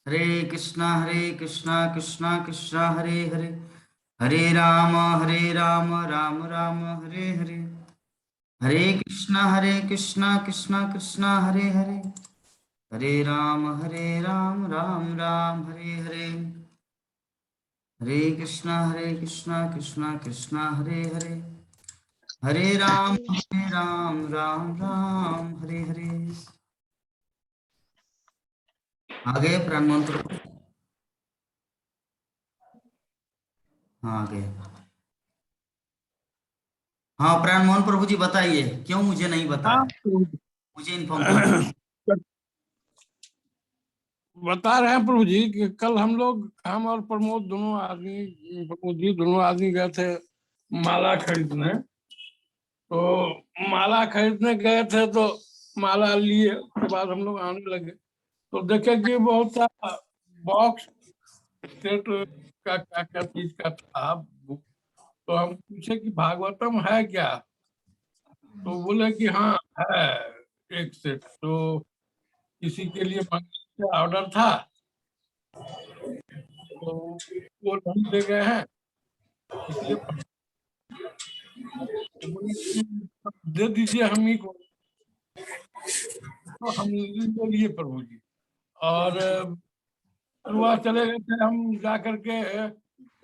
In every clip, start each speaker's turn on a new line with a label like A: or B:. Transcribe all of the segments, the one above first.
A: हरे कृष्णा कृष्णा कृष्णा हरे हरे, हरे राम राम राम हरे हरे, हरे कृष्णा कृष्णा कृष्णा हरे हरे, हरे राम राम राम हरे हरे, हरे कृष्णा कृष्णा कृष्णा हरे हरे, हरे राम राम राम हरे हरे। आगे प्राण मंत्र। हाँ आगे। हाँ प्राण मोहन प्रभु जी बताइए, क्यों मुझे नहीं
B: हाँ,
A: बताया, मुझे इन्फॉर्म कर।
B: बता रहे हैं प्रभु जी कि कल हम और प्रमोद जी दोनों आदमी गए थे माला खरीदने। तो माला खरीदने गए थे तो माला लिए, उसके बाद हम लोग आने लगे तो देखे कि बहुत सा बॉक्स स्टेट का क्या क्या चीज का था। तो हम पूछे कि भागवतम है क्या, तो बोले कि हाँ है एक सेट। तो किसी के लिए ऑर्डर था तो वो नहीं दे गए हैं, इसलिए बोले कि दे दीजिए हम ही को। तो हम ले लिए प्रभु जी, और सुबह चले गए थे हम जा करके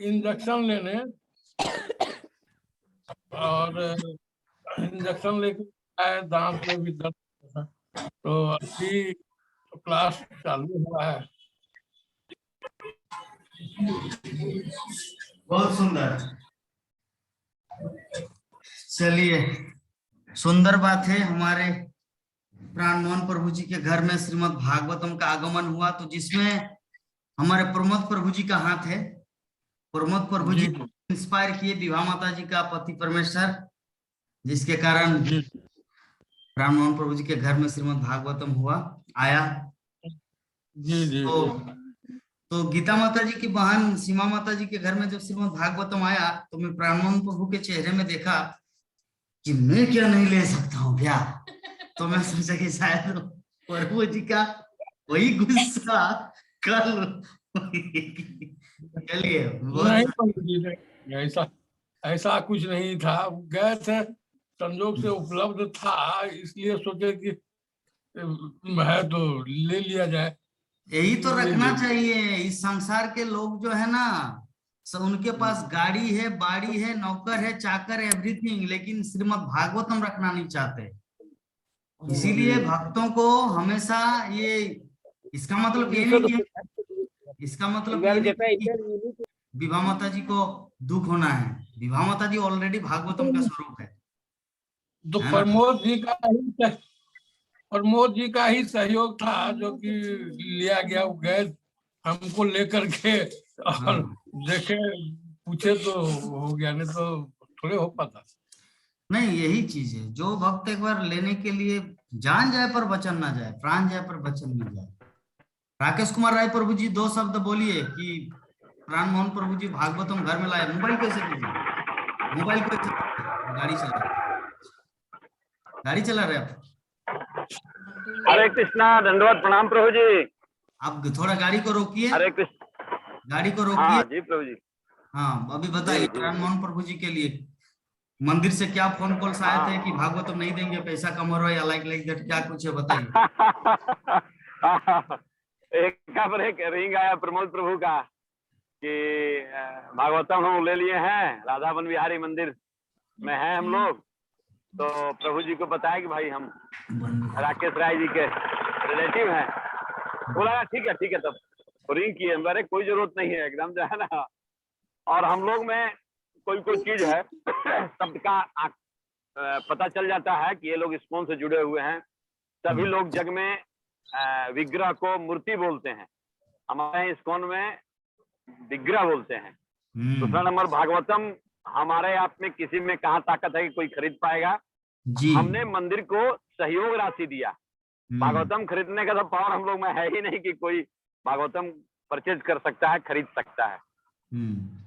B: इंजेक्शन लेने। और इंजेक्शन लेके आए, दांत में भी दर्द था। तो अभी तो क्लास चालू हुआ है।
A: बहुत सुंदर। चलिए, सुंदर बात है, हमारे प्राण मोहन प्रभु जी के घर में श्रीमद् भागवतम का आगमन हुआ, तो जिसमें हमारे प्रमोद प्रभु जी का हाथ है। प्रमोद प्रभु जी
B: जी
A: इंस्पायर किए विभा माता जी का पति परमेश्वर, जिसके कारण
B: जी
A: प्राण मोहन प्रभु जी के घर में श्रीमद् भागवतम हुआ आया।
B: जी जी
A: तो
B: जी
A: तो गीता माता जी की बहन सीमा माता जी के घर में जब श्रीमद् भागवतम आया, तो मैं प्राण मोहन प्रभु के चेहरे में देखा कि मैं क्या नहीं ले सकता हूँ क्या। तो मैं सोचा कि शायद प्रभु जी का वही गुस्सा कल। चलिए
B: नहीं
A: बहुत।
B: प्रभु जी नहीं, ऐसा ऐसा कुछ नहीं था। गए थे, संजोग से उपलब्ध था, इसलिए सोचे कि है तो ले लिया जाए,
A: यही तो
B: इसलिए
A: रखना
B: ले लिया।
A: चाहिए। इस संसार के लोग जो है ना, सब उनके पास गाड़ी है, बाड़ी है, नौकर है, चाकर है, एवरीथिंग, लेकिन श्रीमद् भागवतम रखना नहीं चाहते। इसीलिए
B: जी
A: भक्तों को हमेशा ये, इसका मतलब ये नहीं कि, इसका मतलब ये नहीं कि विभा माता जी को दुख होना है। विभा माता जी ऑलरेडी भागवतम का स्वरूप
B: तो
A: है ना।
B: प्रमोद जी का ही सहयोग था जो कि लिया गया। वो गए हमको लेकर के, और
A: हाँ
B: देखे पूछे तो हो गया, नहीं तो थोड़े हो पाता।
A: नहीं, यही चीज है, जो भक्त एक बार लेने के लिए जान जाए पर वचन ना जाए, प्राण जाए पर वचन ना जाए। राकेश कुमार राय प्रभु जी दो शब्द बोलिए कि प्राण मोहन प्रभु जी भागवतम घर में लाए। मोबाइल कैसे कीजिए, मोबाइल कैसे, गाड़ी चला रहे, गाड़ी चला रहे आप।
C: हरे कृष्णा, दंडवत प्रणाम प्रभु जी।
A: आप थोड़ा गाड़ी को रोकिए,
C: हरे कृष्ण।
A: गाड़ी को रोकिए।
C: हाँ जी प्रभु जी।
A: हाँ अभी
C: जी
A: बताइए
C: जी
A: प्राण
C: जी।
A: मोहन प्रभु जी के लिए मंदिर से क्या फोन कॉल्स आए थे कि
C: हाँ।
A: भागवतम नहीं देंगे, पैसा कम हो रहा है, या लाइक लाइक दैट, क्या कुछ है बताइए।
C: एक का पर एक रिंग आया प्रमोद प्रभु का कि भागवतम हम ले लिए हैं, राधा वन बिहारी मंदिर में है हम लोग। तो प्रभु जी को बताया कि भाई हम राकेश राय जी के रिलेटिव हैं। बोला ठीक है तब रिंग किए, मेरे कोई जरूरत नहीं है एकदम जो है ना। और हम लोग में कोई चीज है शब्द का पता चल जाता है कि ये लोग इस्कॉन से जुड़े हुए हैं। सभी लोग जग में विग्रह को मूर्ति बोलते हैं, हमारे इस्कॉन में विग्रह बोलते हैं। दूसरा नंबर भागवतम हमारे आप में किसी में कहाँ ताकत है कि कोई खरीद पाएगा।
A: जी।
C: हमने मंदिर को सहयोग राशि दिया। भागवतम खरीदने का तो पावर हम लोग में है ही नहीं कि कोई भागवतम परचेज कर सकता है, खरीद सकता है।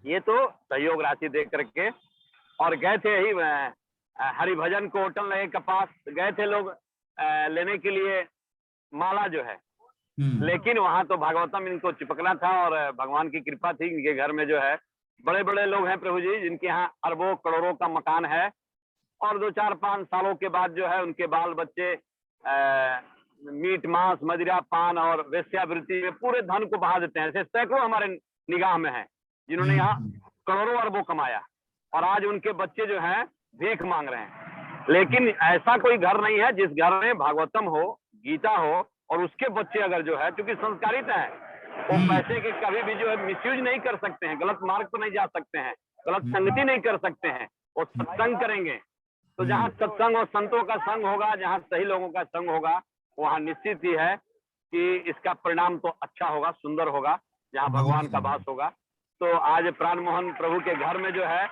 C: ये तो सहयोग राशि दे करके। और गए थे यही हरिभजन को होटल लगे के पास गए थे लोग लेने के लिए माला जो है। लेकिन वहां तो भागवतम इनको चिपकना था और भगवान की कृपा थी। इनके घर में जो है बड़े बड़े लोग हैं प्रभु जी, जिनके यहाँ अरबों करोड़ों का मकान है, और 2-4-5 सालों के बाद जो है उनके बाल बच्चे मीट मांस मदिरा पान और वेश्यावृत्ति में पूरे धन को बहा देते हैं। ऐसे सैकड़ों हमारे निगाह में हैं जिन्होंने यहाँ करोड़ों अरबों कमाया, और आज उनके बच्चे जो हैं भीख मांग रहे हैं। लेकिन ऐसा कोई घर नहीं है जिस घर में भागवतम हो, गीता हो, और उसके बच्चे अगर जो है, क्योंकि संस्कारित है, वो पैसे के कभी भी जो है मिसयूज नहीं कर सकते हैं, गलत मार्ग पर नहीं जा सकते हैं, गलत संगति नहीं कर सकते हैं, वो सत्संग करेंगे। तो जहाँ सत्संग और संतों का संग होगा, जहाँ सही लोगों का संग होगा, वहाँ निश्चित ही है कि इसका परिणाम तो अच्छा होगा, सुंदर होगा, जहाँ भगवान का वास होगा। तो आज प्राण मोहन प्रभु के घर में जो है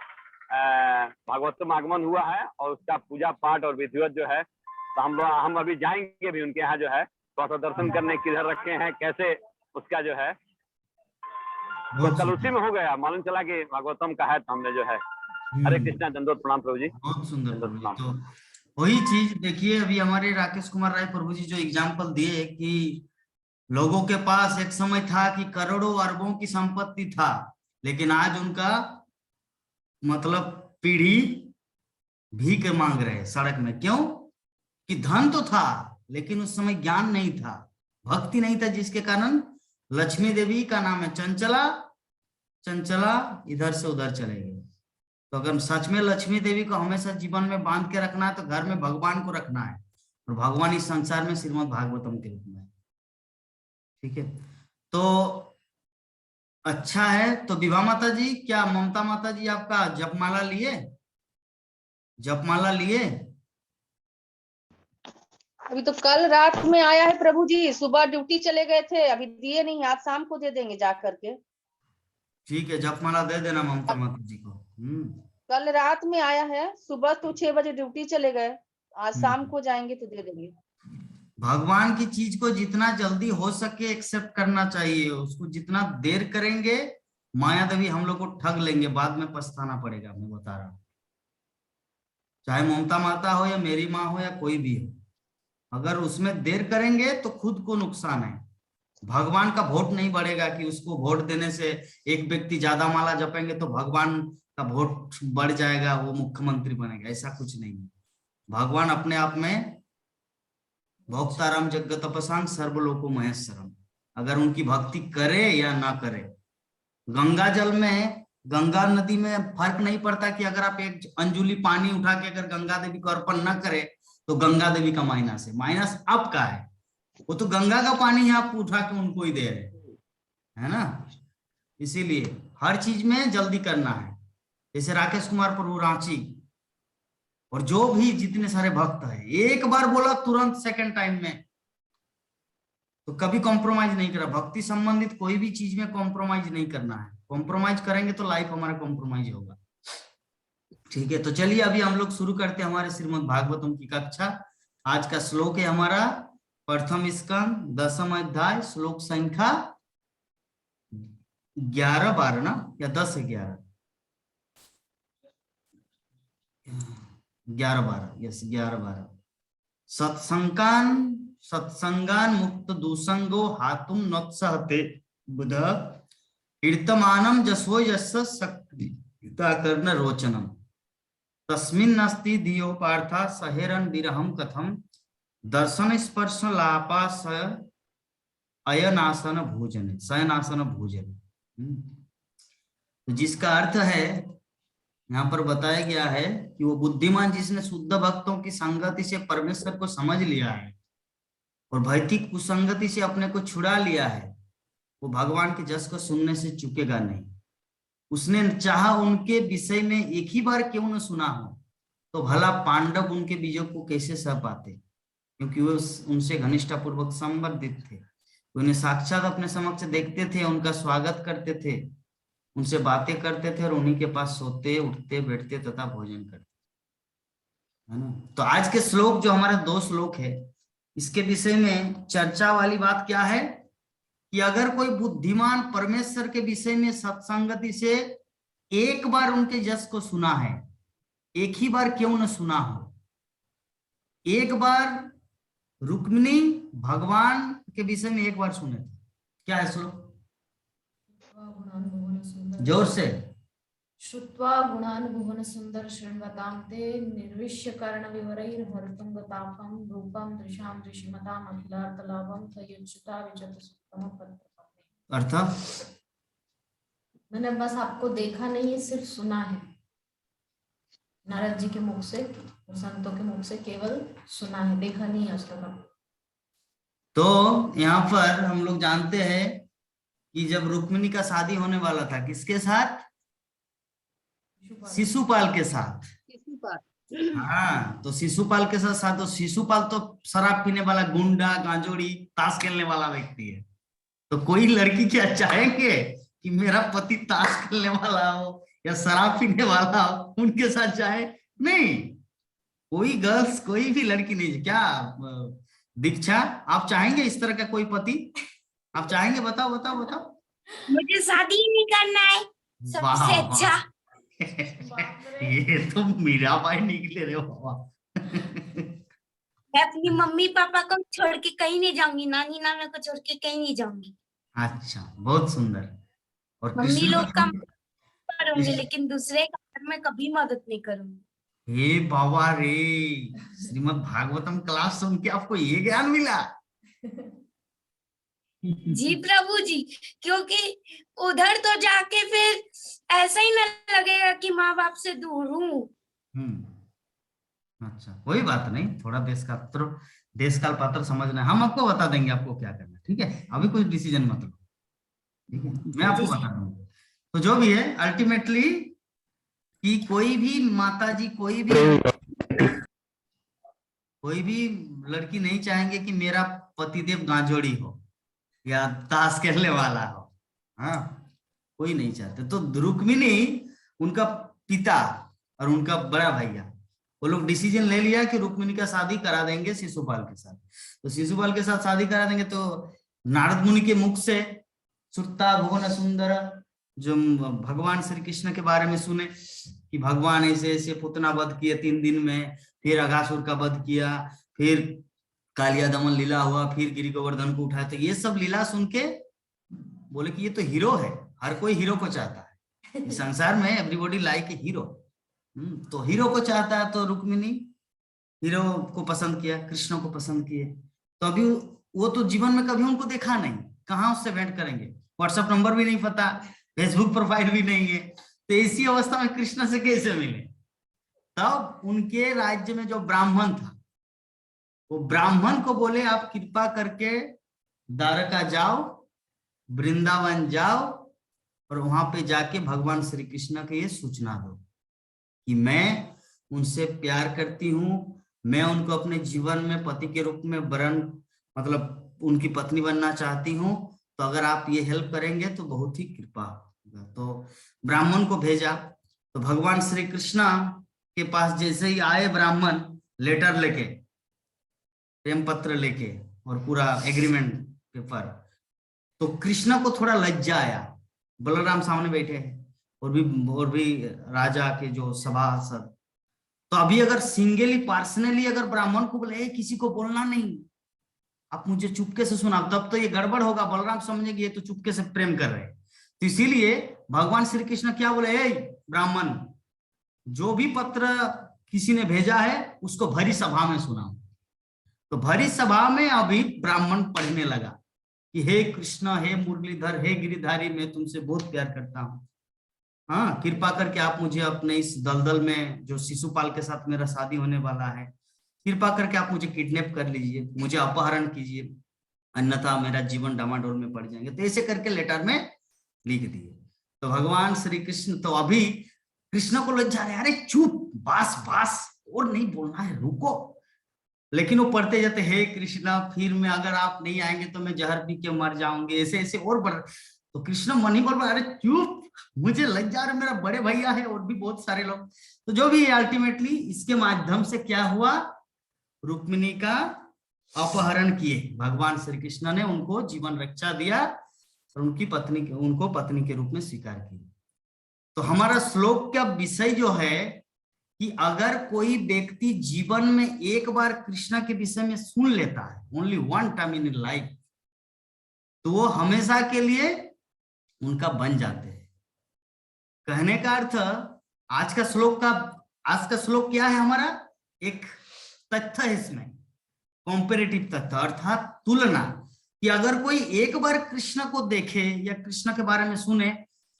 C: भागवतम आगमन हुआ है, और उसका पूजा पाठ और विधिवत जो है, तो हम अभी जाएंगे भी उनके यहाँ जो है, थोड़ा सा दर्शन करने किधर रखे हैं, कैसे उसका जो है, तो कल उसी में हो गया, मालूम चला कि भागवतम का है, तो हमने जो है। हरे कृष्णा, दंडोत प्रणाम प्रभु जी।
A: बहुत सुंदर प्रभु जी। तो वही चीज देखिए, अभी हमारे राकेश कुमार राय प्रभु जी जो एग्जाम्पल दिए कि लोगों के पास एक समय था कि करोड़ों अरबों की संपत्ति था, लेकिन आज उनका मतलब पीढ़ी भीख मांग रहे सड़क में। क्यों? कि धन तो था, लेकिन उस समय ज्ञान नहीं था, भक्ति नहीं था, जिसके कारण लक्ष्मी देवी का नाम है चंचला, चंचला इधर से उधर चले गए। तो अगर सच में लक्ष्मी देवी को हमेशा जीवन में बांध के रखना है, तो घर में भगवान को रखना है, और भगवान इस संसार में श्रीमद् भागवतम के रूप में है। ठीक है, तो अच्छा है। तो विभा माता जी, क्या ममता माता जी आपका जपमाला लिए? जपमाला लिए?
D: अभी तो कल रात में आया है प्रभु जी, सुबह ड्यूटी चले गए थे, अभी दिए नहीं, आज शाम को दे देंगे जा करके।
A: ठीक है, जपमाला दे देना ममता माता जी को।
D: कल रात में आया है, सुबह तो 6 बजे ड्यूटी चले गए, आज शाम को जाएंगे तो दे देंगे।
A: भगवान की चीज को जितना जल्दी हो सके एक्सेप्ट करना चाहिए, उसको जितना देर करेंगे माया देवी हम लोग को ठग लेंगे, बाद में पछताना पड़ेगा। मैं बता रहा हूँ, चाहे ममता माता हो या मेरी माँ हो या कोई भी हो, अगर उसमें देर करेंगे तो खुद को नुकसान है। भगवान का वोट नहीं बढ़ेगा कि उसको वोट देने से एक व्यक्ति ज्यादा माला जपेंगे तो भगवान का वोट बढ़ जाएगा, वो मुख्यमंत्री बनेगा, ऐसा कुछ नहीं है। भगवान अपने आप में भोक्ताराम जगत तपसांग सर्वलोको महेश्वरम, अगर उनकी भक्ति करे या ना करे। गंगा जल में, गंगा नदी में फर्क नहीं पड़ता कि अगर आप एक अंजुली पानी उठा के अगर गंगा देवी को अर्पण न करे तो गंगा देवी का माइनस है, माइनस आपका है। वो तो गंगा का पानी आप उठा के उनको ही दे रहे है ना। इसीलिए हर चीज में जल्दी करना है। जैसे राकेश कुमार प्रभु रांची और जो भी जितने सारे भक्त हैं, एक बार बोला तुरंत सेकंड टाइम में, तो कभी कॉम्प्रोमाइज नहीं करा। भक्ति संबंधित कोई भी चीज में कॉम्प्रोमाइज नहीं करना है, कॉम्प्रोमाइज करेंगे तो लाइफ हमारा कॉम्प्रोमाइज होगा। ठीक है, तो चलिए अभी हम लोग शुरू करते हैं हमारे श्रीमद् भागवतम की कक्षा। आज का श्लोक है हमारा प्रथम स्कंद 10वां अध्याय, श्लोक संख्या 11-12 ना, या 10-11, 11-12, यस 11-12। सत्संगान मुक्त दुसंगो हातुम नोत्सहते बुध कीर्तमानम जसवो यस्य शक्तिता कर्ण रोचनम तस्मिन् अस्ति धियो पार्था सहेरन विरहम कथम दर्शन स्पर्श लापास अयनासन भोजन, शयनासन भोजन। तो जिसका अर्थ है यहाँ पर बताया गया है कि वो बुद्धिमान जिसने शुद्ध भक्तों की संगति से परमेश्वर को समझ लिया है और भौतिक कुसंगति से अपने को छुड़ा लिया है, वो भगवान के जस को सुनने से चूकेगा नहीं। उसने चाहा उनके विषय में एक ही बार क्यों न सुना हो, तो भला पांडव उनके बीजों को कैसे सह पाते, क्योंकि वो उनसे घनिष्ठा पूर्वक संबंधित थे। उन्हें साक्षात अपने समक्ष देखते थे, उनका स्वागत करते थे, उनसे बातें करते थे और उन्हीं के पास सोते उठते बैठते तथा भोजन करते, है ना। तो आज के श्लोक जो हमारा 2 श्लोक है, इसके विषय में चर्चा वाली बात क्या है कि अगर कोई बुद्धिमान परमेश्वर के विषय में सत्संगति से एक बार उनके यश को सुना है, एक ही बार क्यों न सुना हो, एक बार रुक्मिणी भगवान के विषय में एक बार सुने थे, क्या है श्लोक? जोर से।
E: श्रुत्वा गुणान् भुवन सुंदर शृण्वतां ते निर्विश्य कर्ण विवरैर्भर्तुं गतापं रूपं दृशां दृशिमताम् अखिलार्थलाभं थयुच्युता विचत सुत्तम पद्मपते।
A: अर्थ?
E: मैंने बस आपको देखा नहीं है, सिर्फ सुना है, नारद जी के मुख से और संतों के मुख से केवल सुना है, देखा नहीं है उसका।
A: तो यहाँ पर हम लोग जानते हैं कि जब रुक्मिणी का शादी होने वाला था, किसके साथ? शिशुपाल के साथ। हाँ, तो शिशुपाल के साथ तो शिशुपाल तो शराब पीने वाला गुंडा, गांजोड़ी, ताश खेलने वाला व्यक्ति है। तो कोई लड़की क्या चाहेंगे कि मेरा पति ताश खेलने वाला हो या शराब पीने वाला हो, उनके साथ जाए? नहीं, कोई गर्ल्स, कोई भी लड़की नहीं। क्या दीक्षा, आप चाहेंगे इस तरह का कोई पति? आप चाहेंगे? बताओ बताओ बताओ।
F: मुझे शादी ही नहीं करना है, सबसे अच्छा।
A: ये तो मीराबाई निकले रे बाबा।
F: मैं अपनी मम्मी पापा को छोड़ के कहीं नहीं जाऊंगी, नानी नाना को छोड़ के कहीं नहीं जाऊंगी।
A: अच्छा, बहुत सुंदर। और
F: मम्मी
A: कृष्ण
F: लोग का करूंगी, लेकिन दूसरे का मैं कभी मदद नहीं करूंगी।
A: हे बाबा रे, श्रीमद् भागवतम क्लास सुन के आपको ये ज्ञान मिला?
F: जी प्रभु जी, क्योंकि उधर तो जाके फिर ऐसा ही न लगेगा कि माँ बाप से दूर हूँ।
A: अच्छा, कोई बात नहीं, थोड़ा देश काल पात्र समझना है, हम आपको बता देंगे आपको क्या करना है, ठीक है? अभी कोई डिसीजन मत लो, ठीक है? मैं आपको बता दूंगा। तो जो भी है, अल्टीमेटली कि कोई भी माता जी, कोई भी लड़की नहीं चाहेंगे कि मेरा पतिदेव गांजोड़ी हो या ताश खेलने वाला हो। हाँ, कोई नहीं चाहते। तो रुक्मिणी, उनका पिता और उनका बड़ा भैया, वो लोग डिसीजन ले लिया कि रुक्मिणी का शादी करा देंगे शिशुपाल के साथ। तो शिशुपाल के साथ शादी करा देंगे। तो नारद मुनि के मुख से श्रुत्वा भुवन सुंदर, जो भगवान श्री कृष्ण के बारे में सुने कि भगवान ऐसे ऐसे पुतना वध किए 3 दिन में, फिर अघासुर का वध किया, फिर कालिया दमन लीला हुआ, फिर गिरि गोवर्धन को उठाया। तो ये सब लीला सुन के बोले कि ये तो हीरो है, हर कोई हीरो को चाहता है इस संसार में, एवरीबॉडी लाइक ए हीरो। तो हीरो को चाहता है, तो रुक्मिणी हीरो को पसंद किया, कृष्ण को पसंद किए। तो अभी वो तो जीवन में कभी उनको देखा नहीं, कहाँ उससे भेंट करेंगे? व्हाट्सएप नंबर भी नहीं पता, फेसबुक प्रोफाइल भी नहीं है। तो इसी अवस्था में कृष्ण से कैसे मिले? तब उनके राज्य में जो ब्राह्मण था, वो ब्राह्मण को बोले आप कृपा करके द्वारका जाओ, वृंदावन जाओ, और वहां पे जाके भगवान श्री कृष्ण के ये सूचना दो कि मैं उनसे प्यार करती हूँ, मैं उनको अपने जीवन में पति के रूप में वरण, मतलब उनकी पत्नी बनना चाहती हूँ। तो अगर आप ये हेल्प करेंगे तो बहुत ही कृपा होगा। तो ब्राह्मण को भेजा। तो भगवान श्री कृष्ण के पास जैसे ही आए ब्राह्मण, लेटर लेके, प्रेम पत्र लेके और पूरा एग्रीमेंट पेपर, तो कृष्ण को थोड़ा लज्जा आया। बलराम सामने बैठे हैं और भी राजा के जो सभासद। तो अभी अगर सिंगली पर्सनली अगर ब्राह्मण को बोले किसी को बोलना नहीं, आप मुझे चुपके से सुना, तब तो ये गड़बड़ होगा, बलराम समझेंगे ये तो चुपके से प्रेम कर रहे हैं। तो इसीलिए भगवान श्री कृष्ण क्या बोले, ब्राह्मण, जो भी पत्र किसी ने भेजा है उसको भरी सभा में सुनाओ। तो भरी सभा में अभी ब्राह्मण पढ़ने लगा कि हे कृष्ण, हे मुरलीधर, हे गिरिधारी, मैं तुमसे बहुत प्यार करता हूँ। हाँ, कृपा करके आप मुझे अपने इस दलदल में, जो शिशुपाल के साथ मेरा शादी होने वाला है, कृपा करके आप मुझे किडनैप कर लीजिए, मुझे अपहरण कीजिए, अन्यथा मेरा जीवन डामाडोल में पड़ जाएंगे। तो ऐसे करके लेटर में लिख दिए। तो भगवान श्री कृष्ण, तो अभी कृष्ण को लज्जा रहे, अरे चुप, बास और नहीं बोलना है, रुको। लेकिन वो पढ़ते जाते, हे कृष्णा, फिर मैं अगर आप नहीं आएंगे तो मैं जहर पी के मर जाऊंगे, ऐसे ऐसे और बढ़। तो कृष्ण मन ही बोल रहा, अरे चुप, मुझे लज्जा रहा, मेरा बड़े भैया है और भी बहुत सारे लोग। तो जो भी अल्टीमेटली इसके माध्यम से क्या हुआ, रुक्मिणी का अपहरण किए भगवान श्री कृष्ण ने, उनको जीवन रक्षा दिया और उनको पत्नी के रूप में स्वीकार किया। तो हमारा श्लोक का विषय जो है कि अगर कोई व्यक्ति जीवन में एक बार कृष्ण के विषय में सुन लेता है, only one time in life, तो वो हमेशा के लिए उनका बन जाते हैं। कहने का अर्थ आज का श्लोक क्या है हमारा? एक तथ्य है इसमें, कॉम्पेरेटिव तथ्य अर्थात तुलना, कि अगर कोई एक बार कृष्ण को देखे या कृष्ण के बारे में सुने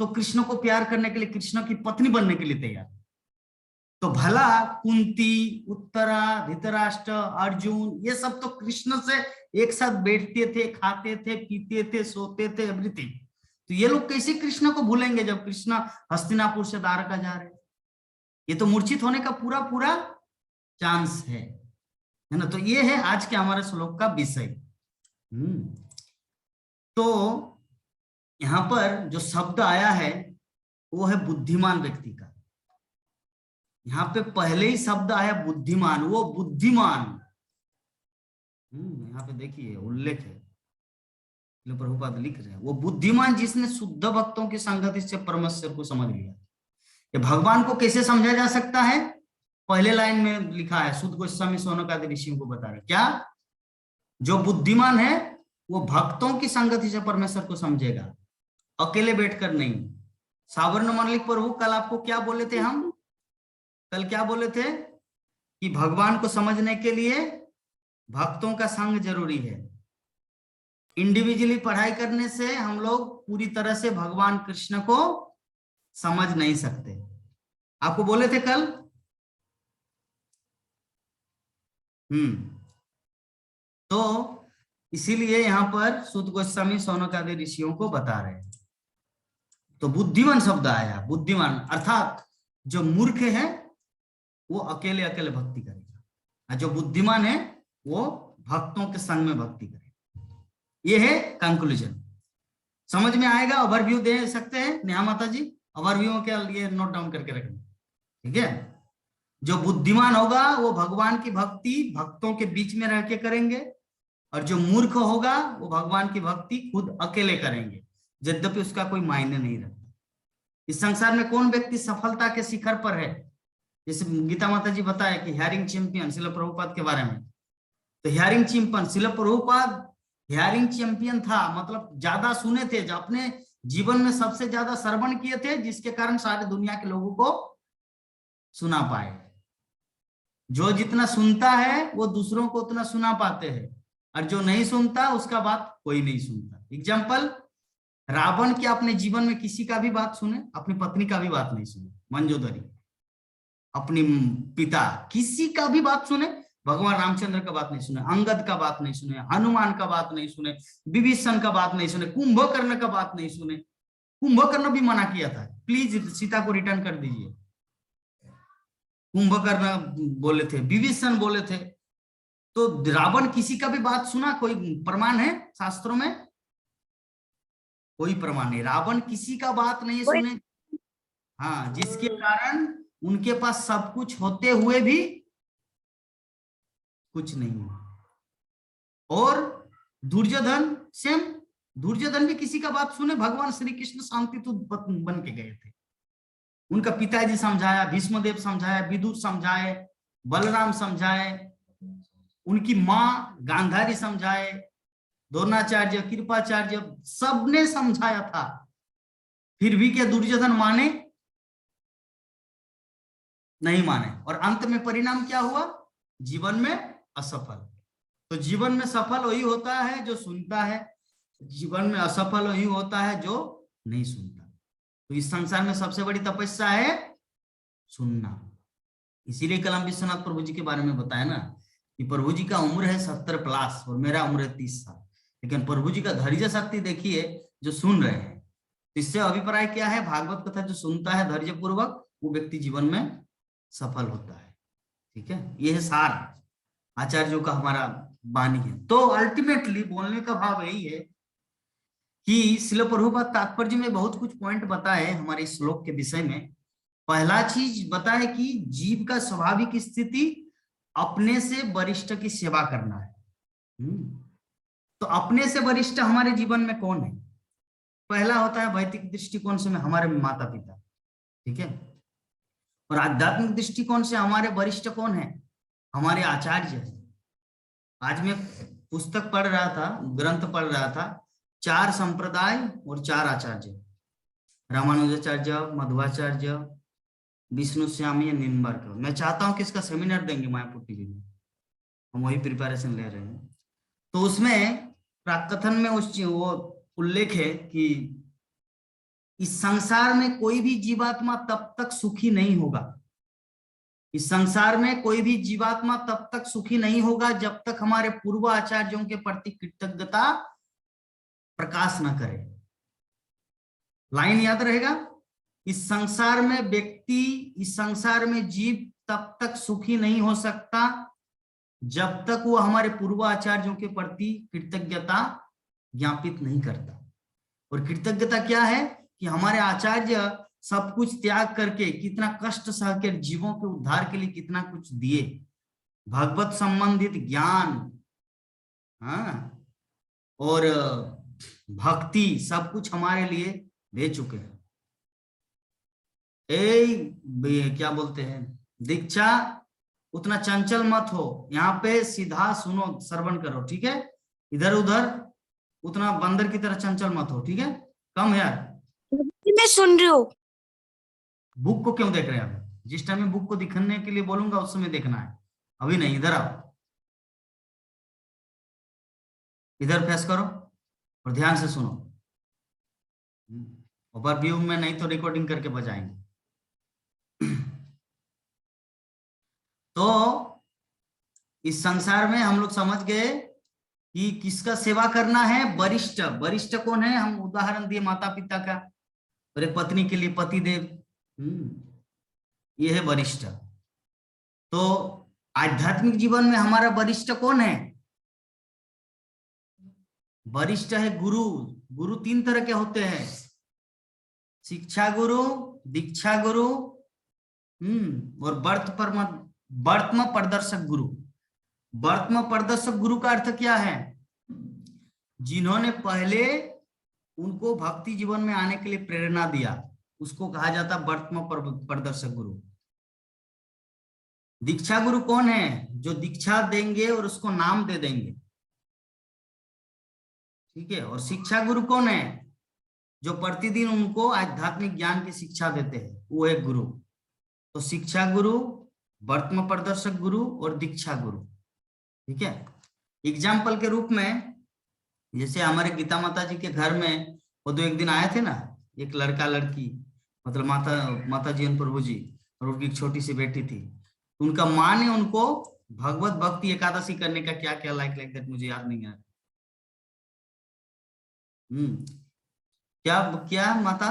A: तो कृष्ण को प्यार करने के लिए, कृष्ण की पत्नी बनने के लिए तैयार। तो भला कुंती, उत्तरा, धृतराष्ट्र, अर्जुन, ये सब तो कृष्ण से एक साथ बैठते थे, खाते थे, पीते थे, सोते थे, एवरीथिंग। तो ये लोग कैसे कृष्ण को भूलेंगे जब कृष्ण हस्तिनापुर से द्वारका जा रहे? ये तो मूर्छित होने का पूरा पूरा चांस है ना। तो ये है आज के हमारे श्लोक का विषय। तो यहां पर जो शब्द आया है वो है बुद्धिमान व्यक्ति का। यहाँ पे पहले ही शब्द आया बुद्धिमान, वो बुद्धिमान, यहाँ पे देखिए उल्लेख है, प्रभुपाद लिख रहे हैं, वो बुद्धिमान जिसने शुद्ध भक्तों की संगति से परमेश्वर को समझ लिया। ये भगवान को कैसे समझा जा सकता है? पहले लाइन में लिखा है, शुद्ध गोस्वामी सोनक आदि ऋषियों को बता रहे क्या? जो बुद्धिमान है वो भक्तों की संगति से परमेश्वर को समझेगा, अकेले बैठकर नहीं। सावर्ण मंडलिक प्रभु कल आपको क्या बोले थे? हम कल क्या बोले थे कि भगवान को समझने के लिए भक्तों का संग जरूरी है। इंडिविजुअली पढ़ाई करने से हम लोग पूरी तरह से भगवान कृष्ण को समझ नहीं सकते। आपको बोले थे कल। तो इसीलिए यहाँ पर शुद्ध गोस्वामी सोनक आदि ऋषियों को बता रहे हैं। तो बुद्धिमान शब्द आया, बुद्धिमान अर्थात जो मूर्ख है वो अकेले अकेले भक्ति करेगा, और जो बुद्धिमान है वो भक्तों के संग में भक्ति करेगा। ये है कंक्लूजन। समझ में आएगा? ओवरव्यू दे सकते हैं नेहा माता जी? ओवरव्यू के लिए नोट डाउन करके रखना, ठीक है? जो बुद्धिमान होगा वो भगवान की भक्ति भक्तों के बीच में रह के करेंगे, और जो मूर्ख होगा वो भगवान की भक्ति खुद अकेले करेंगे, यद्यपि उसका कोई मायने नहीं रहता। इस संसार में कौन व्यक्ति सफलता के शिखर पर है? जैसे गीता माता जी बताए कि हेयरिंग चैंपियन शिल प्रभुपाद के बारे में, तो हेयरिंग चैंपियन शिल प्रभुपाद हेयरिंग चैंपियन था, मतलब ज्यादा सुने थे, जो अपने जीवन में सबसे ज्यादा श्रवण किए थे, जिसके कारण सारे दुनिया के लोगों को सुना पाए। जो जितना सुनता है वो दूसरों को उतना सुना पाते हैं, और जो नहीं सुनता उसका बात कोई नहीं सुनता। एग्जाम्पल, रावण क्या अपने जीवन में किसी का भी बात सुने? अपनी पत्नी का भी बात नहीं सुने, मंजोदरी, अपनी पिता, किसी का भी बात सुने? भगवान रामचंद्र का बात नहीं सुने, अंगद का बात नहीं सुने, हनुमान का बात नहीं सुने, विभीषण का बात नहीं सुने, कुंभकर्ण का बात नहीं सुने। कुंभकर्ण भी मना किया था, प्लीज सीता को रिटर्न कर दीजिए। कुंभकर्ण बोले थे, विभीषण बोले थे। तो रावण किसी का भी बात सुना? कोई प्रमाण है शास्त्रों में? कोई प्रमाण नहीं। रावण किसी का बात नहीं सुने, हाँ, जिसके कारण उनके पास सब कुछ होते हुए भी कुछ नहीं है। और दुर्योधन सेम, दुर्योधन भी किसी का बात सुने? भगवान श्री कृष्ण शांतितुद बन के गए थे, उनका पिताजी समझाया, भीष्मदेव समझाया, विदुर समझाए, बलराम समझाए, उनकी माँ गांधारी समझाए, द्रोणाचार्य, कृपाचार्य, सबने समझाया था, फिर भी क्या दुर्योधन माने? नहीं माने। और अंत में परिणाम क्या हुआ? जीवन में असफल। तो जीवन में सफल वही होता है जो सुनता है, जीवन में असफल वही होता है जो नहीं सुनता। तो इस संसार में सबसे बड़ी तपस्या है सुनना। इसीलिए कल हम विश्वनाथ प्रभु जी के बारे में बताया ना कि प्रभु जी का उम्र है 70 प्लस और मेरा उम्र है 30 साल, लेकिन प्रभु जी का धैर्य शक्ति देखिए जो सुन रहे हैं। इससे अभिप्राय क्या है? भागवत कथा जो सुनता है धैर्य पूर्वक वो व्यक्ति जीवन में सफल होता है। ठीक है, ये है सार आचार्यों का हमारा वाणी है। तो अल्टीमेटली बोलने का भाव यही है कि श्रील प्रभुपाद तात्पर्य में बहुत कुछ पॉइंट बताए हमारे इस श्लोक के विषय में। पहला चीज बताए कि जीव का स्वाभाविक स्थिति अपने से वरिष्ठ की सेवा करना है। तो अपने से वरिष्ठ हमारे जीवन में कौन है? पहला होता है वैदिक दृष्टिकोण से में हमारे माता पिता। ठीक है, और आध्यात्मिक दृष्टिकोण से हमारे वरिष्ठ कौन है? हमारे आचार्य है। आज मैं पुस्तक पढ़ रहा था, ग्रंथ पढ़ रहा था, 4 संप्रदाय और 4 आचार्य, रामानुजाचार्य, मध्वाचार्य, विष्णु श्यामी, निम्बार्कर। मैं चाहता हूं कि इसका सेमिनार देंगे मायापुर टीवी में, हम वही प्रिपरेशन ले रहे हैं। तो उसमें प्राकथन में वो उल्लेख है कि इस संसार में कोई भी जीवात्मा तब तक सुखी नहीं होगा, इस संसार में कोई भी जीवात्मा तब तक सुखी नहीं होगा जब तक हमारे पूर्व आचार्यों के प्रति कृतज्ञता प्रकाश न करे। लाइन याद रहेगा, इस संसार में व्यक्ति, इस संसार में जीव तब तक सुखी नहीं हो सकता जब तक वो हमारे पूर्व आचार्यों के प्रति कृतज्ञता ज्ञापित नहीं करता। और कृतज्ञता क्या है कि हमारे आचार्य सब कुछ त्याग करके कितना कष्ट सहकर जीवों के उद्धार के लिए कितना कुछ दिए, भगवत संबंधित ज्ञान, हाँ, और भक्ति सब कुछ हमारे लिए दे चुके हैं। क्या बोलते हैं, दीक्षा उतना चंचल मत हो, यहाँ पे सीधा सुनो, श्रवण करो, ठीक है? इधर उधर उतना बंदर की तरह चंचल मत हो, ठीक है? कम यार,
F: मैं सुन रही हूँ।
A: बुक को क्यों देख रहे हैं आप? जिस टाइम में बुक को दिखाने के लिए बोलूंगा उस समय देखना है, अभी नहीं। इधर आओ, इधर फेस करो और ध्यान से सुनो। ओवरव्यू में नहीं तो रिकॉर्डिंग करके बजाएंगे। तो इस संसार में हम लोग समझ गए कि किसका सेवा करना है? वरिष्ठ। वरिष्ठ कौन है? हम उदाहरण दिए माता पिता का, और एक पत्नी के लिए पति देव, ये है वरिष्ठ। तो आध्यात्मिक जीवन में हमारा वरिष्ठ कौन है? वरिष्ठ है गुरु। गुरु 3 तरह के होते हैं, शिक्षा गुरु, दीक्षा गुरु, और वर्तम प्रदर्शक गुरु। वर्तम प्रदर्शक गुरु का अर्थ क्या है? जिन्होंने पहले उनको भक्ति जीवन में आने के लिए प्रेरणा दिया, उसको कहा जाता है वर्तम प्रदर्शक गुरु। दीक्षा गुरु कौन है? जो दीक्षा देंगे और उसको नाम दे देंगे, ठीक है? और शिक्षा गुरु कौन है? जो प्रतिदिन उनको आध्यात्मिक ज्ञान की शिक्षा देते हैं, वो है गुरु। तो शिक्षा गुरु, वर्तम प्रदर्शक गुरु और दीक्षा गुरु, ठीक है? एग्जाम्पल के रूप में जैसे हमारे गीता माता जी के घर में वो 2 एक दिन आए थे ना, एक लड़का लड़की, मतलब माता जी और प्रभु जी, और उनकी एक छोटी सी बेटी थी। उनका माँ ने उनको भगवत भक्ति एकादशी करने का क्या क्या लाइक दैट मुझे याद नहीं आ रहा। क्या माता?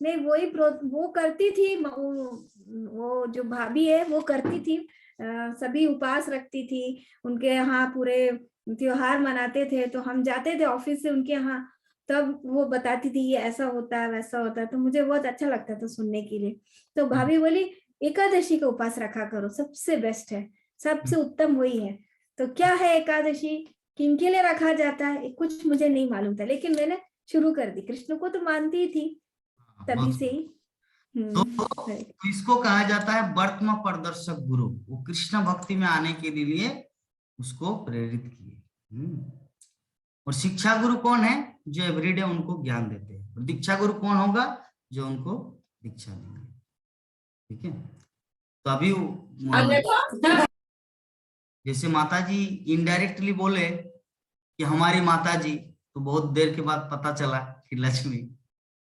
G: नहीं, वो करती थी, वो जो भाभी है वो करती थी, सभी उपास रखती थी, उनके यहाँ पूरे त्योहार मनाते थे, तो हम जाते थे ऑफिस से उनके यहाँ, तब वो बताती थी ये ऐसा होता है वैसा होता है, तो मुझे बहुत अच्छा लगता था सुनने के लिए। तो भाभी बोली एकादशी का उपास रखा करो, सबसे बेस्ट है, सबसे उत्तम वही है। तो क्या है एकादशी, किनके लिए रखा जाता है, कुछ मुझे नहीं मालूम था, लेकिन मैंने शुरू कर दी। कृष्ण को तो मानती ही थी तभी से ही।
A: तो इसको कहा जाता है वर्तम प्रदर्शक गुरु। वो कृष्ण भक्ति में आने के लिए उसको प्रेरित किए। और शिक्षा गुरु कौन है? जो एवरीडे उनको ज्ञान देते हैं। और दीक्षा गुरु कौन होगा? जो उनको दीक्षा देंगे, ठीक है? तो अभी जैसे माता जी इनडायरेक्टली बोले कि हमारी माता जी, तो बहुत देर के बाद पता चला कि लक्ष्मी।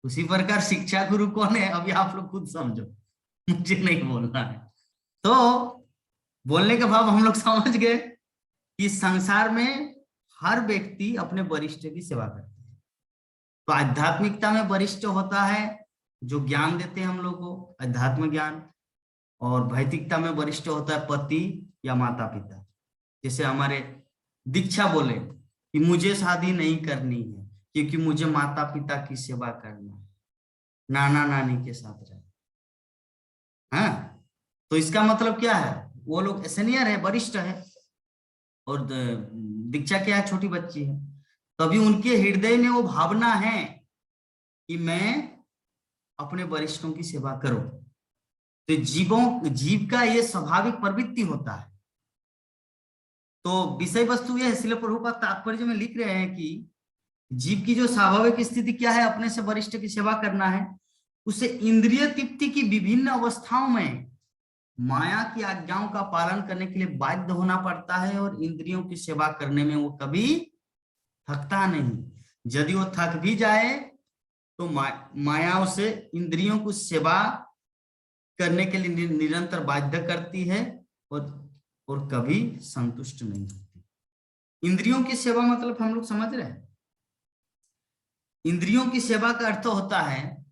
A: उसी प्रकार शिक्षा गुरु कौन है? अभी आप लोग खुद समझो, मुझे नहीं बोलना है। तो बोलने के भाव हम लोग समझ गए कि संसार में हर व्यक्ति अपने वरिष्ठ की सेवा करता है। तो आध्यात्मिकता में वरिष्ठ होता है जो ज्ञान देते हैं हम लोग को, अध्यात्म ज्ञान। और भौतिकता में वरिष्ठ होता है पति या माता पिता। जैसे हमारे दीक्षा बोले कि मुझे शादी नहीं करनी है क्योंकि मुझे माता पिता की सेवा करना है, नाना नानी के साथ रहना। हाँ, तो इसका मतलब क्या है? वो लोग सीनियर है, वरिष्ठ है, और दीक्षा क्या है? छोटी बच्ची है। तभी उनके हृदय में वो भावना है कि मैं अपने वरिष्ठों की सेवा करो। तो जीव का ये स्वाभाविक प्रवृत्ति होता है। तो विषय वस्तु ये है, श्रील प्रभुपाद तात्पर्य में लिख रहे हैं कि जीव की जो स्वाभाविक स्थिति क्या है, अपने से वरिष्ठ की सेवा करना है। उसे इंद्रिय तृप्ति की विभिन्न अवस्थाओं में माया की आज्ञाओं का पालन करने के लिए बाध्य होना पड़ता है, और इंद्रियों की सेवा करने में वो कभी थकता नहीं। यदि वो थक भी जाए तो मायाओं से इंद्रियों को सेवा करने के लिए निरंतर बाध्य करती है, और कभी संतुष्ट नहीं होती। इंद्रियों की सेवा मतलब हम लोग समझ रहे हैं, इंद्रियों की सेवा का अर्थ होता है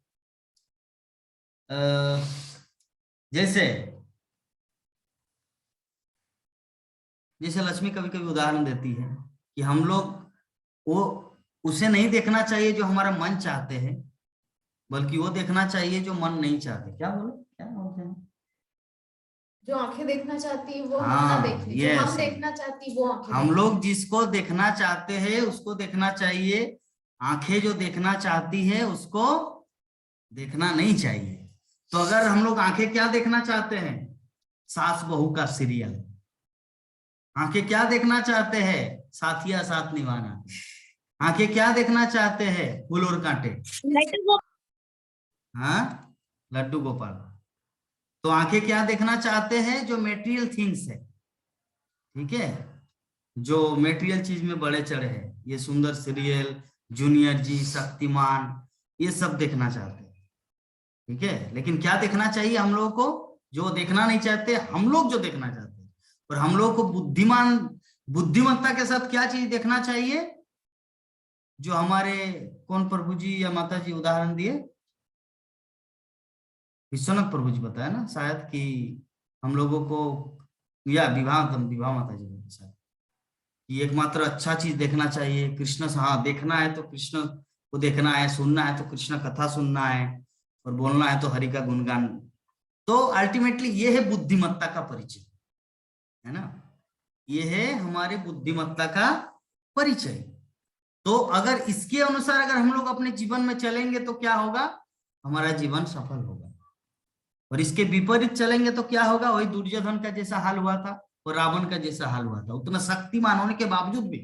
A: जैसे लक्ष्मी कभी कभी उदाहरण देती है कि हम लोग वो उसे नहीं देखना चाहिए जो हमारा मन चाहते हैं, बल्कि वो देखना चाहिए जो मन नहीं चाहते। क्या बोलते हैं?
E: जो आंखें देखना चाहती है वो
A: हाँ,
E: हम ना देखें, जो हम
A: yes.
E: देखना चाहती है वो आंखें
A: हम
E: देखें।
A: लोग जिसको देखना चाहते हैं उसको देखना चाहिए, आंखें जो देखना चाहती है उसको देखना नहीं चाहिए। तो अगर हम लोग आंखें क्या देखना चाहते हैं, सास बहू का सीरियल, आंखें क्या देखना चाहते हैं, साथिया साथ निभाना, आंखें क्या देखना चाहते हैं, फूल और कांटे, हाँ, लड्डू गोपाल। तो आंखें क्या देखना चाहते हैं, जो मेटेरियल थिंग्स है, ठीक है, जो मेटेरियल चीज में बड़े चढ़े हैं, ये सुंदर सीरियल, जूनियर जी, शक्तिमान, ये सब देखना चाहते हैं, ठीक है। लेकिन क्या देखना चाहिए हम लोगों को, जो देखना नहीं चाहते, हम लोग जो देखना चाहते हैं। और हम लोग को बुद्धिमत्ता के साथ क्या चीज देखना चाहिए, जो हमारे कौन प्रभु जी या माता जी उदाहरण दिए, विश्वनाथ प्रभु जी बताया ना शायद, कि हम लोगों को, या विवाह माता जी ने शायद, कि एकमात्र अच्छा चीज देखना चाहिए कृष्ण से। हाँ, देखना है तो कृष्ण को देखना है, सुनना है तो कृष्ण कथा सुनना है, और बोलना है तो हरि का गुणगान। तो अल्टीमेटली ये है बुद्धिमत्ता का परिचय, है ना, ये है हमारे बुद्धिमत्ता का परिचय। तो अगर इसके अनुसार अगर हम लोग अपने जीवन में चलेंगे तो क्या होगा, हमारा जीवन सफल होगा। और इसके विपरीत चलेंगे तो क्या होगा, वही दुर्योधन का जैसा हाल हुआ था और रावण का जैसा हाल हुआ था। उतना शक्तिमान होने के बावजूद भी,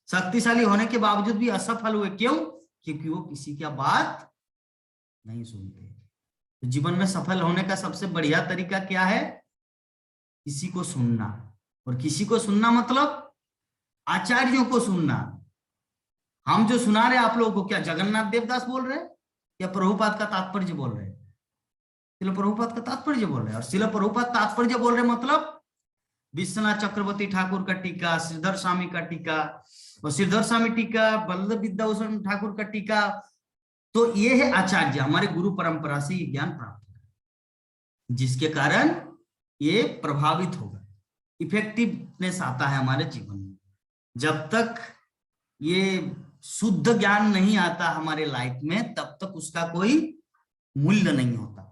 A: शक्तिशाली होने के बावजूद भी असफल हुए। क्यों? क्योंकि वो किसी की बात नहीं सुनते। तो जीवन में सफल होने का सबसे बढ़िया तरीका क्या है, किसी को सुनना। और किसी को सुनना मतलब आचार्यों को सुनना। हम जो सुना रहे आप लोगों को, क्या जगन्नाथ देवदास बोल रहे हैं या प्रभुपाद का तात्पर्य बोल रहे हैं? शिल प्रभुपाद का तात्पर्य बोल रहे हैं। और शिल प्रभुपाद तात्पर्य बोल रहे मतलब विश्वनाथ चक्रवर्ती ठाकुर का टीका, श्रीधर स्वामी का टीका, और श्रीधर स्वामी टीका, वल्लभ विद्याभूषण ठाकुर का टीका। तो ये है आचार्य, हमारे गुरु परंपरा से ज्ञान प्राप्त है, जिसके कारण ये प्रभावित होगा, इफेक्टिवनेस आता है हमारे जीवन में। जब तक ये शुद्ध ज्ञान नहीं आता हमारे लाइफ में, तब तक उसका कोई मूल्य नहीं होता।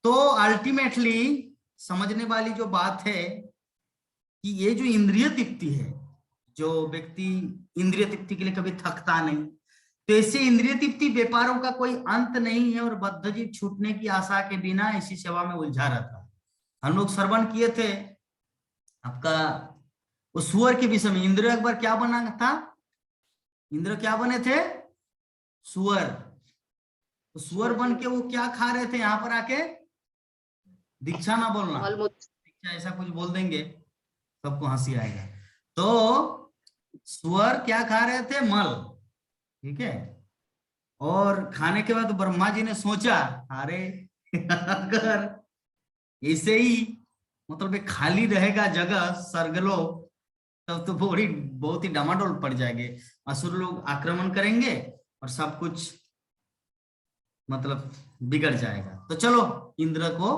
A: तो अल्टीमेटली समझने वाली जो बात है कि ये जो इंद्रिय तृप्ति है, जो व्यक्ति इंद्रिय तृप्ति के लिए कभी थकता नहीं, तो ऐसे इंद्रिय तृप्ति व्यापारों का कोई अंत नहीं है, और बद्ध जीव छूटने की आशा के बिना इसी सेवा में उलझा रहता है। हम लोग श्रवण किए थे आपका वो सुअर के विषय में। इंद्र एक बार क्या बना था, इंद्र क्या बने थे, सुअर। तो सुअर बन के वो क्या खा रहे थे, यहाँ पर आके, दीक्षा ना बोलना, दीक्षा ऐसा कुछ बोल देंगे सबको हंसी आएगा। तो सुअर क्या खा रहे थे, मल, ठीक है। और खाने के बाद ब्रह्मा जी ने सोचा, अरे अगर ऐसे ही मतलब खाली रहेगा जगह स्वर्गलोक, तब तो बहुत ही डामाडोल पड़ जाएंगे, असुर लोग आक्रमण करेंगे और सब कुछ मतलब बिगड़ जाएगा। तो चलो इंद्र को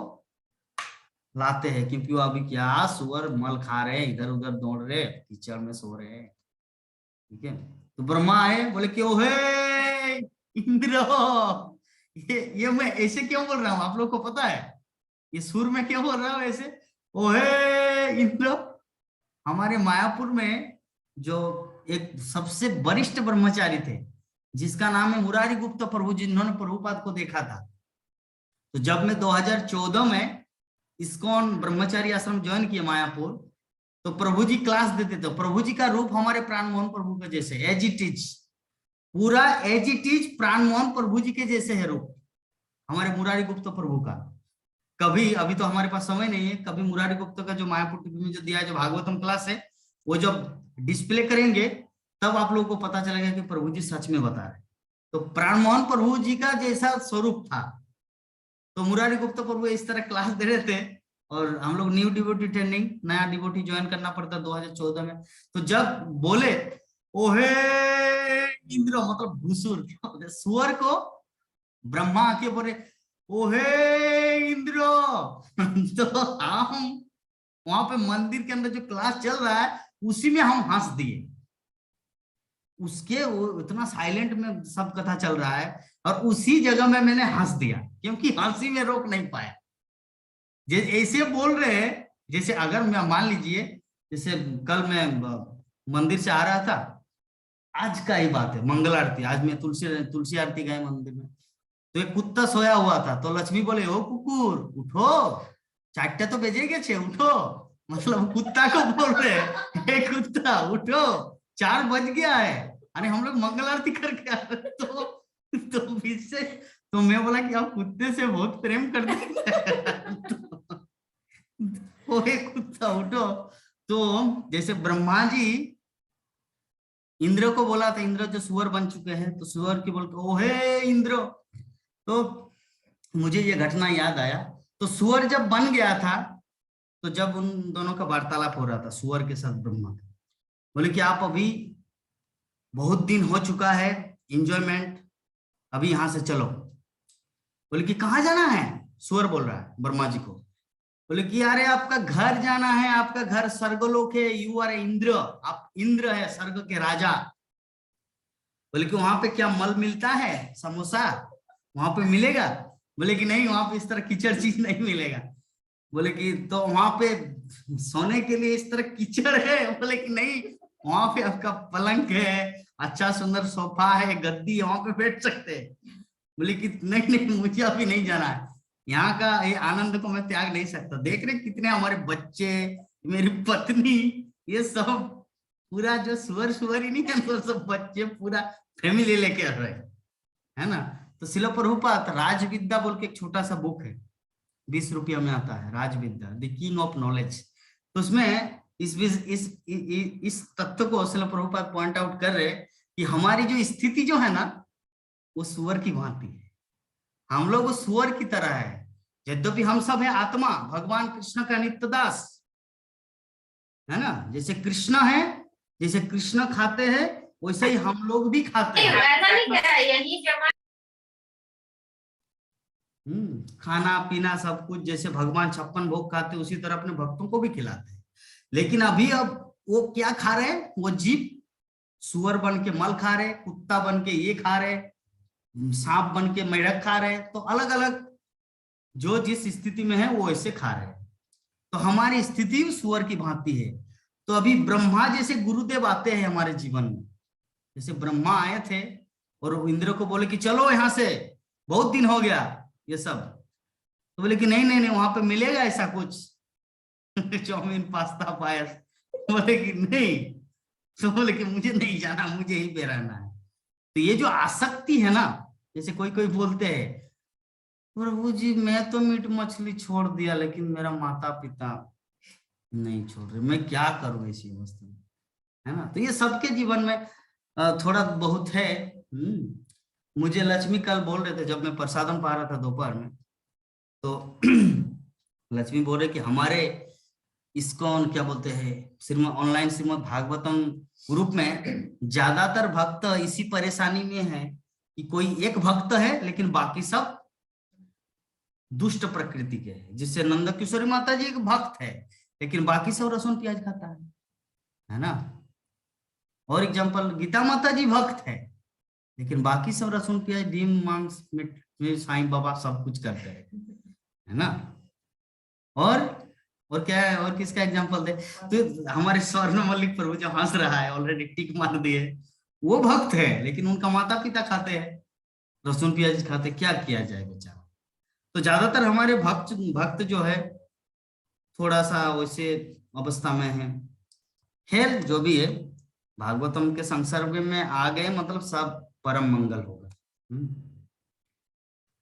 A: लाते हैं, क्योंकि वो अभी क्या सुअर मल खा रहे हैं, इधर उधर दौड़ रहे, कीचड़ में सो रहे हैं, ठीक है। तो ब्रह्मा आए, बोले क्यों है इंद्र, ये मैं ऐसे क्यों बोल रहा हूँ, आप लोग को पता है ये सुर में क्यों बोल रहा हूँ ऐसे? ओहे इंद्र, हमारे मायापुर में जो एक सबसे वरिष्ठ ब्रह्मचारी थे, जिसका नाम है मुरारी गुप्ता प्रभु, जिन्होंने प्रभुपाद को देखा था। तो जब मैं 2014 में इस्कॉन ब्रह्मचारी आश्रम ज्वाइन किया मायापुर, तो प्रभु जी क्लास देते थे। प्रभु जी का रूप हमारे प्राण मोहन प्रभु के जैसे, एज इट इज, पूरा एज इट इज प्राण मोहन प्रभु जी के जैसे है रूप हमारे मुरारी गुप्ता प्रभु का। कभी, अभी तो हमारे पास समय नहीं है, कभी मुरारी गुप्ता का जो मायापुर टीवी में जो दिया है, जो भागवतम क्लास है, वो जब डिस्प्ले करेंगे तब आप लोगों को पता चलेगा कि प्रभु जी सच में बता रहे। तो प्राण मोहन प्रभु जी का जैसा स्वरूप था। तो मुरारी गुप्ता प्रभु इस तरह क्लास दे रहे थे, और हम लोग न्यू डिवोटी ट्रेनिंग, नया डिवोटी ज्वाइन करना पड़ता 2014 में। तो जब बोले ओहे इंद्र, मतलब भूसुर, सुअर को ब्रह्मा आके बोले ओहे इंद्र। तो हम वहां पे मंदिर के अंदर जो क्लास चल रहा है उसी में हम हंस दिए। उसके वो इतना साइलेंट में सब कथा चल रहा है, और उसी जगह में मैंने हंस दिया, क्योंकि हंसी में रोक नहीं पाया। ऐसे बोल रहे हैं जैसे, अगर मैं मान लीजिए, जैसे कल मैं मंदिर से आ रहा था, आज का ही बात है, मंगल आरती, आज मैं तुलसी आरती गए मंदिर में, तो एक कुत्ता सोया हुआ था। तो लक्ष्मी बोले ओ कुकुर उठो, 4टा तो बजे गए छे, उठो। मतलब कुत्ता को बोल रहे हे कुत्ता उठो, 4 बज गया है, अरे हम लोग मंगल आरती करके आ रहे। तो इससे तो मैं बोला कि आप कुत्ते से बहुत प्रेम करते हैं। ओहे कुत्ता उठो। तो जैसे ब्रह्मा जी इंद्र को बोला था, इंद्र जो सुअर बन चुके हैं, तो सुअर की बोलते ओहे इंद्र। तो मुझे ये घटना याद आया। तो सुअर जब बन गया था, तो जब उन दोनों का वार्तालाप हो रहा था सुअर के साथ ब्रह्मा, बोले कि आप अभी बहुत दिन हो चुका है एंजॉयमेंट, अभी यहां से चलो। बोले कि कहाँ जाना है, सुअर बोल रहा है ब्रह्मा जी को। बोले कि अरे आपका घर जाना है, आपका घर स्वर्गलोक है, यू आर इंद्र, आप इंद्र है, स्वर्ग के राजा। बोले कि वहां पे क्या मल मिलता है, समोसा वहां पे मिलेगा? बोले कि नहीं, वहां पे इस तरह कीचड़ चीज नहीं मिलेगा। बोले कि तो वहां पे सोने के लिए इस तरह कीचड़ है? बोले कि नहीं, वहां पे आपका पलंग है, अच्छा सुंदर सोफा है, गद्दी है, वहां पे बैठ सकते हैं। बोले कि नहीं नहीं, मुझे अभी नहीं जाना है, यहाँ का ये आनंद को मैं त्याग नहीं सकता। देख रहे कितने हमारे बच्चे, मेरी पत्नी, ये सब पूरा जो सुअर ही नहीं है, तो सब बच्चे पूरा फैमिली लेके आ रहे है ना। तो शिला प्रभुपाद राजविद्या बोल के एक छोटा सा बुक है, 20 रुपया में आता है, राजविद्या द किंग ऑफ नॉलेज। तो उसमें इस तथ्य को शिला प्रभुपाद पॉइंट आउट कर रहे कि हमारी जो स्थिति जो है ना, वो सुअर की भांति है। हम लोग सुअर की तरह है, यद्यपि हम सब है आत्मा, भगवान कृष्ण का नित्य दास है ना। जैसे कृष्ण है, जैसे कृष्ण खाते हैं वैसे ही हम लोग भी खाते हैं। खाना पीना सब कुछ जैसे भगवान 56 भोग खाते उसी तरह अपने भक्तों को भी खिलाते हैं। लेकिन अभी अब वो क्या खा रहे हैं, वो जीव सुअर बन के मल खा रहे, कुत्ता बन के ये खा रहे, सांप बन के मेढक खा रहे। तो अलग अलग जो जिस स्थिति में है वो ऐसे खा रहे हैं। तो हमारी स्थिति सुअर की भांति है। तो अभी ब्रह्मा जैसे गुरुदेव आते हैं हमारे जीवन में, जैसे ब्रह्मा आए थे और इंद्र को बोले कि चलो यहाँ से, बहुत दिन हो गया ये सब। तो बोले कि नहीं नहीं नहीं, वहां पे मिलेगा ऐसा कुछ चाउमीन पास्ता पायस। बोले कि नहीं, तो बोले कि मुझे नहीं जाना, मुझे यहीं पे रहना है। तो ये जो आसक्ति है ना, जैसे कोई कोई बोलते हैं प्रभु जी मैं तो मीट मछली छोड़ दिया, लेकिन मेरा माता पिता नहीं छोड़ रहे, मैं क्या करूं ऐसी अवस्था में, है ना। तो ये सबके जीवन में थोड़ा बहुत है। मुझे लक्ष्मी कल बोल रहे थे, जब मैं प्रसादम पा रहा था दोपहर में, तो लक्ष्मी बोल रहे कि हमारे इस्कॉन क्या बोलते हैं ऑनलाइन श्रीमद् भागवतम ग्रुप में ज्यादातर भक्त इसी परेशानी में है कि कोई एक भक्त है लेकिन बाकी सब दुष्ट प्रकृति के हैं। जिससे नंद किशोरी माता जी एक भक्त है लेकिन बाकी सब लहसुन प्याज खाता है ना। और एग्जाम्पल गीता माता जी भक्त है लेकिन बाकी सब लहसुन प्याज डीम मांस मीट साईं बाबा सब कुछ करते हैं, है ना। और क्या है, और किसका एग्जांपल दे? तो हमारे स्वर्ण मल्लिक प्रभु जो हंस रहा है, ऑलरेडी टिक मार दिए, वो भक्त है लेकिन उनका माता पिता खाते हैं, लहसुन प्याज खाते, क्या किया जाए बेचारा। तो ज्यादातर हमारे भक्त जो है थोड़ा सा वैसे अवस्था में है। खैर जो भी है, भागवतम के संसर्ग में आ गए मतलब सब परम मंगल होगा।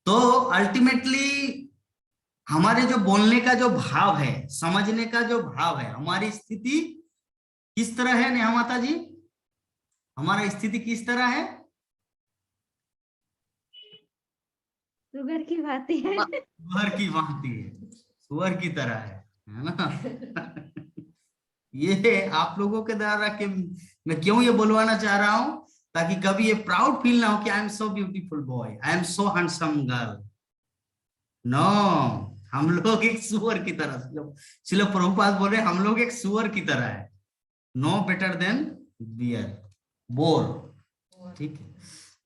A: तो अल्टीमेटली हमारे जो बोलने का जो भाव है, समझने का जो भाव है, हमारी स्थिति किस तरह है नेहा माता जी, हमारा स्थिति किस तरह है?
G: सुगर की भांति है।
A: सुअर की भांति है, सुअर की तरह है ना। ये आप लोगों के द्वारा कि मैं क्यों ये बुलवाना चाह रहा हूं, ताकि कभी ये प्राउड फील ना हो कि I am so beautiful boy, I am so handsome girl. No, हम लोग एक सुअर की तरह, श्रील प्रभुपाद बोल रहे हम लोग एक सुअर की तरह है, no better than bear, boar. ठीक है,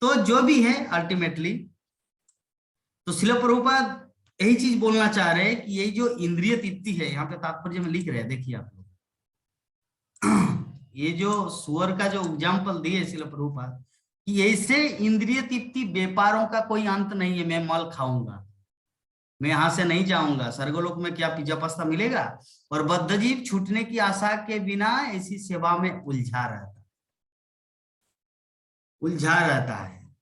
A: तो जो भी है अल्टीमेटली, तो श्रील प्रभुपाद यही चीज बोलना चाह रहे हैं कि ये जो इंद्रिय तृप्ति है, यहाँ पे तात्पर्य में लिख रहे हैं, देखिए आप लोग, ये जो सुअर का जो एग्जाम्पल दिए श्रील प्रभुपाद कि ऐसे इंद्रिय तृप्ति व्यापारों का कोई अंत नहीं है। मैं मल खाऊंगा, मैं यहां से नहीं जाऊंगा, स्वर्गलोक में क्या पिज्जा पास्ता मिलेगा, और बद्धजीव छूटने की आशा के बिना ऐसी सेवा में उलझा रहता है।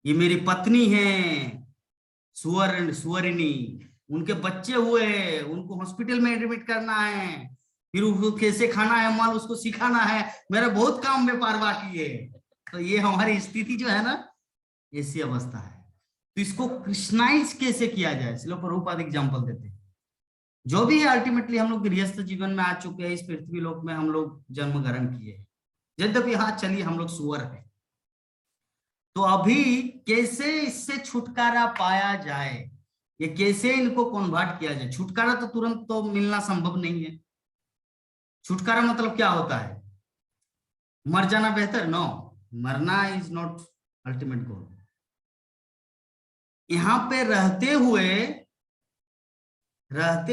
A: ये मेरी पत्नी है सुअरिनी, उनके बच्चे हुए, उनको हॉस्पिटल में एडमिट करना है, फिर उसको कैसे खाना है माल उसको सिखाना है, मेरा बहुत काम व्यापार बाकी है। तो ये हमारी स्थिति जो है ना, ऐसी अवस्था है। तो इसको कृष्णाइज कैसे किया जाए, श्रील प्रभुपाद एग्जांपल देते हैं। जो भी है अल्टीमेटली हम लोग गृहस्थ जीवन में आ चुके हैं, इस पृथ्वी लोक में हम लोग जन्म ग्रहण किए हैं, यद्यपि हाँ चलिए हम लोग सुअर है। तो अभी कैसे इससे छुटकारा पाया जाए, ये कैसे इनको कन्वर्ट किया जाए? छुटकारा तो तुरंत तो मिलना संभव नहीं है। छुटकारा मतलब क्या होता है? मर जाना बेहतर? नो, मरना इज नॉट अल्टीमेट गोल। यहां पे रहते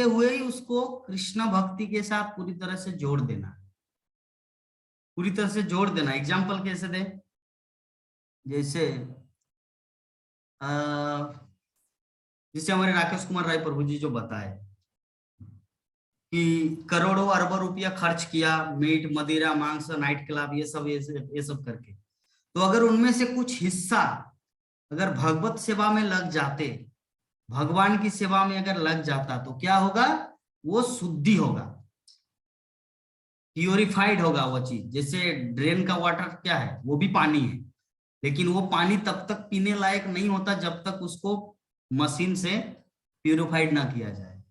A: हुए ही उसको कृष्ण भक्ति के साथ पूरी तरह से जोड़ देना, पूरी तरह से जोड़ देना। एग्जाम्पल कैसे दे? जैसे हमारे राकेश कुमार राय प्रभु जी जो बताए कि करोड़ों अरबों रुपया खर्च किया, मीट मदिरा मांस नाइट क्लब ये सब करके, तो अगर उनमें से कुछ हिस्सा अगर भगवत सेवा में लग जाते, भगवान की सेवा में अगर लग जाता, तो क्या होगा? वो शुद्धि होगा, प्योरिफाइड होगा वो चीज। जैसे ड्रेन का वाटर क्या है, वो भी पानी है, लेकिन वो पानी तब तक पीने लायक नहीं होता जब तक उसको मशीन से प्यूरिफाइड ना किया जाए।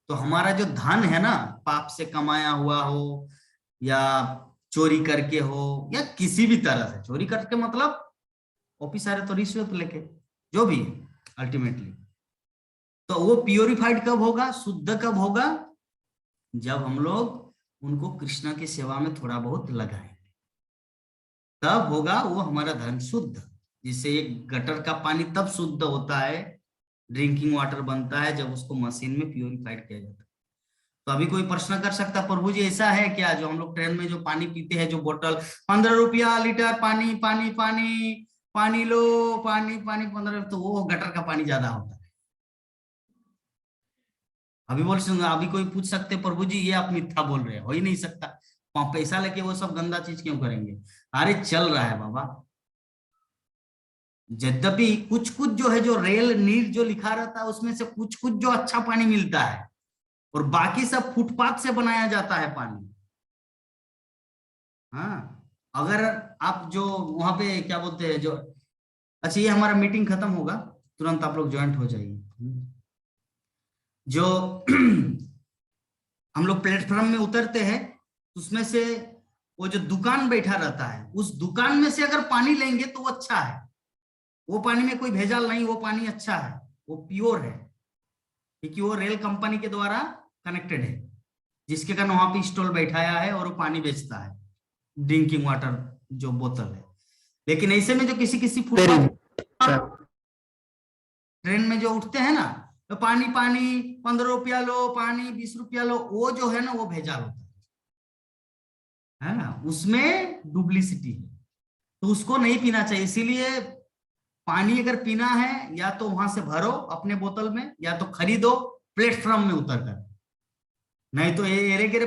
A: तो हमारा जो धन है ना, पाप से कमाया हुआ हो या चोरी करके हो या किसी भी तरह से, चोरी करके मतलब ऑफिस आ रहे तो रिश्वत लेके, जो भी अल्टीमेटली, तो वो प्योरिफाइड कब होगा, शुद्ध कब होगा? जब हम लोग उनको कृष्ण की सेवा में थोड़ा बहुत लगाएंगे, तब होगा वो हमारा धन शुद्ध। जिससे एक गटर का पानी तब शुद्ध होता है, ड्रिंकिंग वाटर बनता है, जब उसको मशीन में प्योरिफाइड किया जाता है। तो अभी कोई प्रश्न कर सकता, प्रभु जी ऐसा है क्या जो हम लोग ट्रेन में जो पानी पीते हैं, जो बोतल 15 रुपया लीटर पानी पानी पानी पानी लो, पानी पानी 15, तो वो गटर का पानी ज्यादा होता है? अभी बोल सुन, अभी कोई पूछ सकते प्रभु जी ये आप मिथ्या बोल रहे हो ही नहीं सकता, पैसा लेके वो सब गंदा चीज क्यों करेंगे? अरे चल रहा है बाबा। यद्यपि कुछ कुछ जो है, जो रेल नीर जो लिखा रहता है, उसमें से कुछ कुछ जो अच्छा पानी मिलता है, और बाकी सब फुटपाथ से बनाया जाता है पानी। हाँ, अगर आप जो वहां पे क्या बोलते हैं जो, अच्छा ये हमारा मीटिंग खत्म होगा, तुरंत आप लोग ज्वाइंट हो जाइए। जो हम लोग प्लेटफॉर्म में उतरते हैं, उसमें से वो जो दुकान बैठा रहता है, उस दुकान में से अगर पानी लेंगे तो वो अच्छा है, वो पानी में कोई भेजाल नहीं, वो पानी अच्छा है, वो प्योर है, क्योंकि वो रेल कंपनी के द्वारा कनेक्टेड है, जिसके कारण वहां पे स्टॉल बैठाया है और वो पानी बेचता है, ड्रिंकिंग वाटर जो बोतल है। लेकिन ऐसे में जो किसी ट्रेन में जो उठते हैं ना, तो पानी पानी 15 रुपया लो, पानी 20 रुपया लो, वो जो है ना वो भेजाल होता है ना, उसमें डुप्लीसिटी है। तो उसको नहीं पीना चाहिए। इसीलिए पानी अगर पीना है या तो वहां से भरो अपने बोतल में, या तो खरीदो प्लेटफॉर्म में उतर कर, नहीं तो ये एरे गिरे